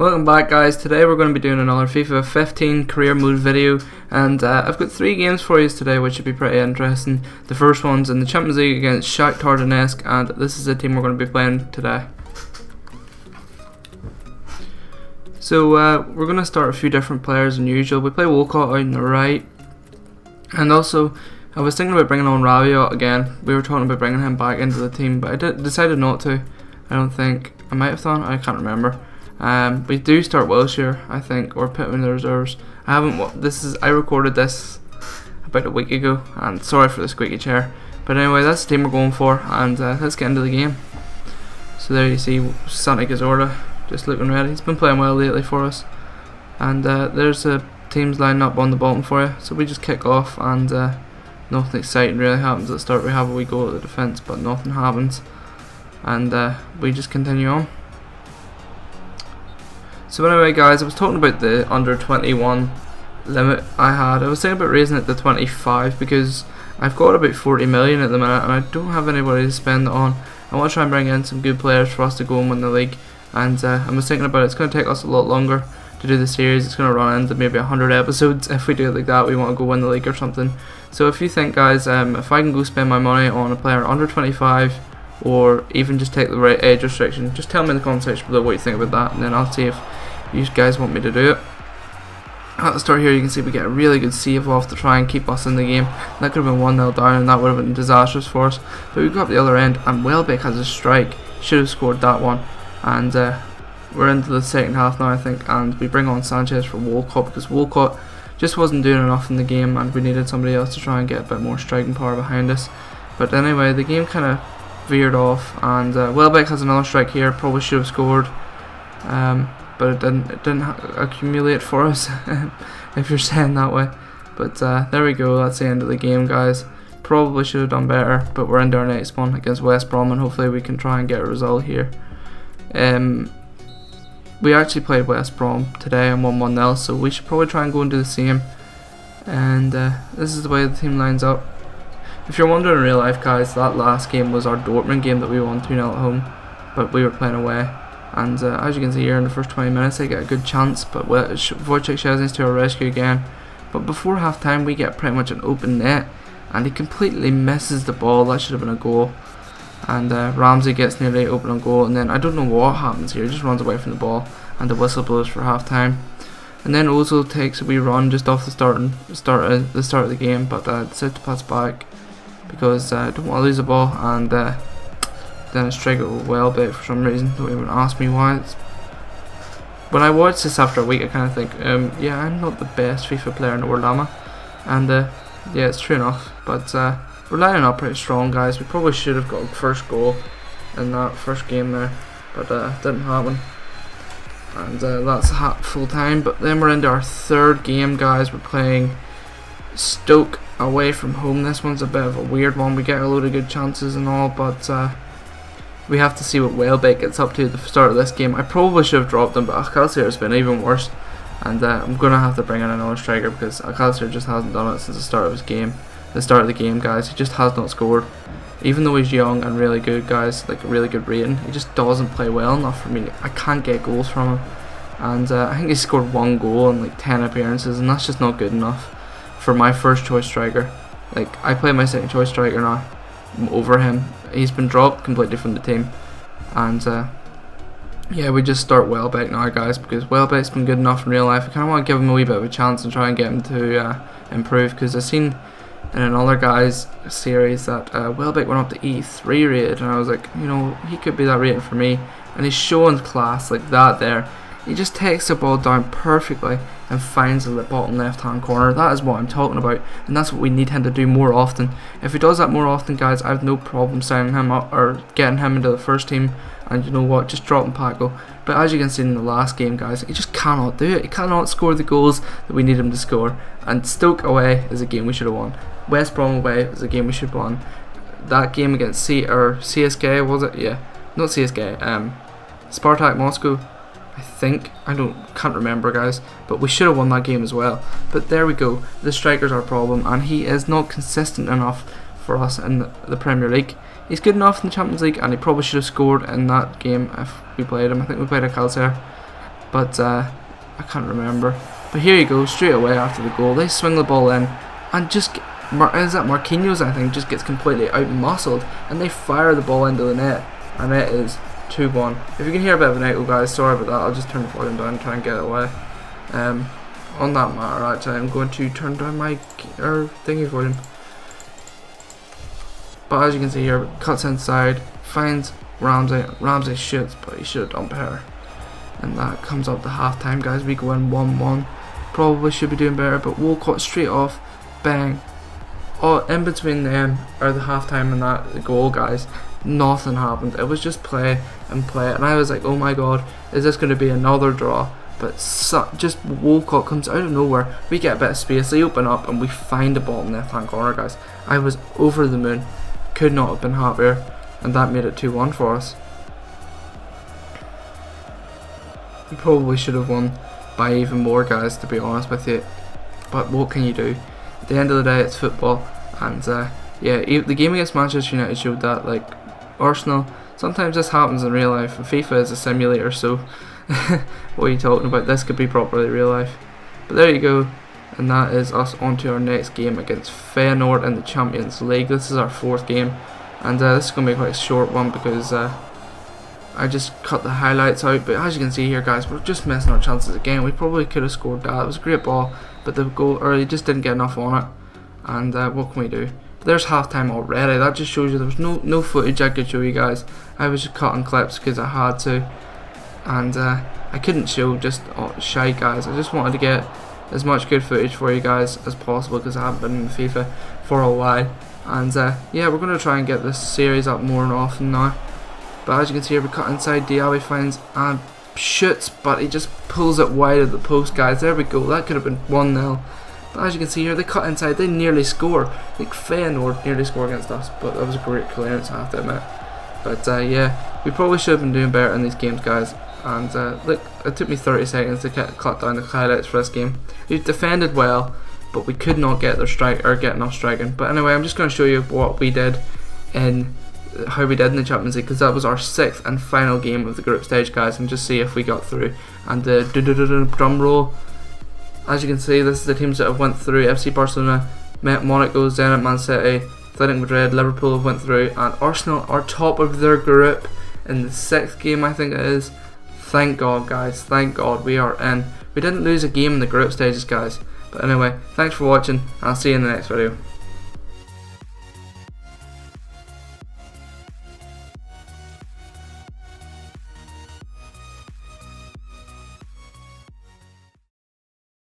Welcome back, guys. Today we're going to be doing another FIFA 15 career mode video, and I've got 3 games for you today which should be pretty interesting. The first one's in the Champions League against Shakhtar Donetsk, and this is the team we're going to be playing today. So we're going to start a few different players than usual. We play Walcott out on the right, and also I was thinking about bringing on Rabiot again. We were talking about bringing him back into the team, but I decided not to. I don't think I might have done. I can't remember. We do start Wilshere, I think, or put him in the reserves. I recorded this about a week ago, and sorry for the squeaky chair. But anyway, that's the team we're going for, and let's get into the game. So there you see Santi Cazorla just looking ready. He's been playing well lately for us, and there's the teams lining up on the bottom for you. So we just kick off, and nothing exciting really happens at the start. We have a wee goal at the defence, but nothing happens, and we just continue on. So anyway, guys, I was talking about the under 21 limit I had. I was thinking about raising it to 25 because I've got about 40 million at the minute and I don't have anybody to spend it on. I want to try and bring in some good players for us to go and win the league, and I was thinking about it's going to take us a lot longer to do the series. It's going to run into maybe 100 episodes if we do it like that. We want to go win the league or something. So if you think, guys, if I can go spend my money on a player under 25 or even just take the right age restriction, just tell me in the comment section below what you think about that, and then I'll see if you guys want me to do it. At the start here you can see we get a really good save off to try and keep us in the game. That could have been 1-0 down and that would have been disastrous for us, but we got up the other end and Welbeck has a strike. Should have scored that one, and we're into the second half now, I think, and we bring on Sanchez for Walcott because Walcott just wasn't doing enough in the game and we needed somebody else to try and get a bit more striking power behind us. But anyway, the game kind of veered off, and Welbeck has another strike here. Probably should have scored, but it didn't accumulate for us if you're saying that way. But there we go, that's the end of the game, guys. Probably should have done better, but we're into our next one against West Brom, and hopefully we can try and get a result here. We actually played West Brom today and won 1-0, so we should probably try and go and do the same. And this is the way the team lines up. If you're wondering in real life, guys, that last game was our Dortmund game that we won 2-0 at home, but we were playing away. And as you can see here, in the first 20 minutes they get a good chance, but Wojciech Szczesny's to our rescue again. But before half time we get pretty much an open net, and he completely misses the ball. That should have been a goal. And Ramsey gets nearly open on goal, and then I don't know what happens here, he just runs away from the ball and the whistle blows for half time. And then Ozil takes a wee run just off the start of the game, but decides to pass back because I don't want to lose the ball, and then I strike it with Welbeck for some reason. Don't even ask me why. When I watch this after a week, I kind of think, yeah, I'm not the best FIFA player in the world, am I? And yeah, it's true enough. But we're lining up pretty strong, guys. We probably should have got a first goal in that first game there, but didn't happen. And that's full time. But then we're into our third game, guys. We're playing Stoke away from home. This one's a bit of a weird one. We get a load of good chances and all, but we have to see what Welbeck gets up to at the start of this game. I probably should have dropped him, but Alcácer has been even worse, and I'm going to have to bring in another striker because Alcácer just hasn't done it since the start of the game, guys. He just has not scored. Even though he's young and really good, guys, like a really good rating, he just doesn't play well enough for me. I can't get goals from him, and I think he scored 1 goal in like 10 appearances, and that's just not good enough for my first choice striker. Like, I play my second choice striker now over him. He's been dropped completely from the team, and yeah, we just start Welbeck now, guys, because Welbeck's been good enough in real life. I kind of want to give him a wee bit of a chance and try and get him to improve, because I've seen in another guy's series that Welbeck went up to E3 rated, and I was like, you know, he could be that rating for me, and he's showing class like that there. He just takes the ball down perfectly and finds the bottom left hand corner. That is what I'm talking about, and that's what we need him to do more often. If he does that more often, guys, I have no problem signing him up or getting him into the first team, and you know what, just dropping Paco. But as you can see in the last game, guys, he just cannot do it. He cannot score the goals that we need him to score. And Stoke away is a game we should have won. West Brom away is a game we should have won. That game against CSK, was it? Yeah, not CSK. Spartak Moscow, I think. Can't remember, guys, but we should have won that game as well. But there we go. The striker's our problem, and he is not consistent enough for us in the Premier League. He's good enough in the Champions League, and he probably should have scored in that game if we played him. I think we played Alcácer, but I can't remember. But here you go, straight away after the goal, they swing the ball in, and just is that Marquinhos, I think, just gets completely out-muscled, and they fire the ball into the net, and it is 2-1. If you can hear a bit of an echo, guys, sorry about that. I'll just turn the volume down and try and get it away. On that matter, actually, I'm going to turn down my thingy volume. But as you can see here, cuts inside, finds Ramsey. Ramsey shoots, but he should have done better. And that comes up to half time, guys. We go in 1-1. Probably should be doing better, but Walcott straight off, bang. Oh, in between them, or the half time and that goal, guys, nothing happened. It was just play and play, and I was like, oh my god, is this going to be another draw? But just Walcott comes out of nowhere. We get a bit of space, they open up, and we find the ball in the left hand corner, guys. I was over the moon, could not have been happier, and that made it 2-1 for us. We probably should have won by even more, guys, to be honest with you, but what can you do? At the end of the day, it's football, and yeah, the game against Manchester United showed that, like, Arsenal, sometimes this happens in real life, and FIFA is a simulator, so what are you talking about? This could be properly real life. But there you go, and that is us on to our next game against Feyenoord in the Champions League. This is our 4th game, and this is going to be quite a short one because I just cut the highlights out. But as you can see here, guys, we're just missing our chances again. We probably could have scored that. It was a great ball, but the goal, or he just didn't get enough on it. And what can we do? But there's half time already. That just shows you there was no footage I could show you guys. I was just cutting clips because I had to, and I couldn't show just shy, guys. I just wanted to get as much good footage for you guys as possible because I haven't been in FIFA for a while. And yeah, we're going to try and get this series up more and often now. But as you can see here, we cut inside, Diaby finds and shoots, but he just pulls it wide of the post, guys. There we go, that could have been 1-0. But as you can see here, they cut inside, they nearly score. Like Feyenoord nearly score against us, but that was a great clearance, I have to admit. But yeah, we probably should have been doing better in these games, guys. And look, it took me 30 seconds to cut down the highlights for this game. We defended well, but we could not get get enough striking. But anyway, I'm just going to show you what we did in how we did in the Champions League, because that was our 6th and final game of the group stage, guys, and just see if we got through. And drum roll. As you can see, this is the teams that have went through. FC Barcelona, Monaco, Zenit, Man City, Athletic Madrid, Liverpool have went through, and Arsenal are top of their group in the 6th game, I think it is. Thank God, guys, thank God we are in. We didn't lose a game in the group stages, guys. But anyway, thanks for watching, and I'll see you in the next video.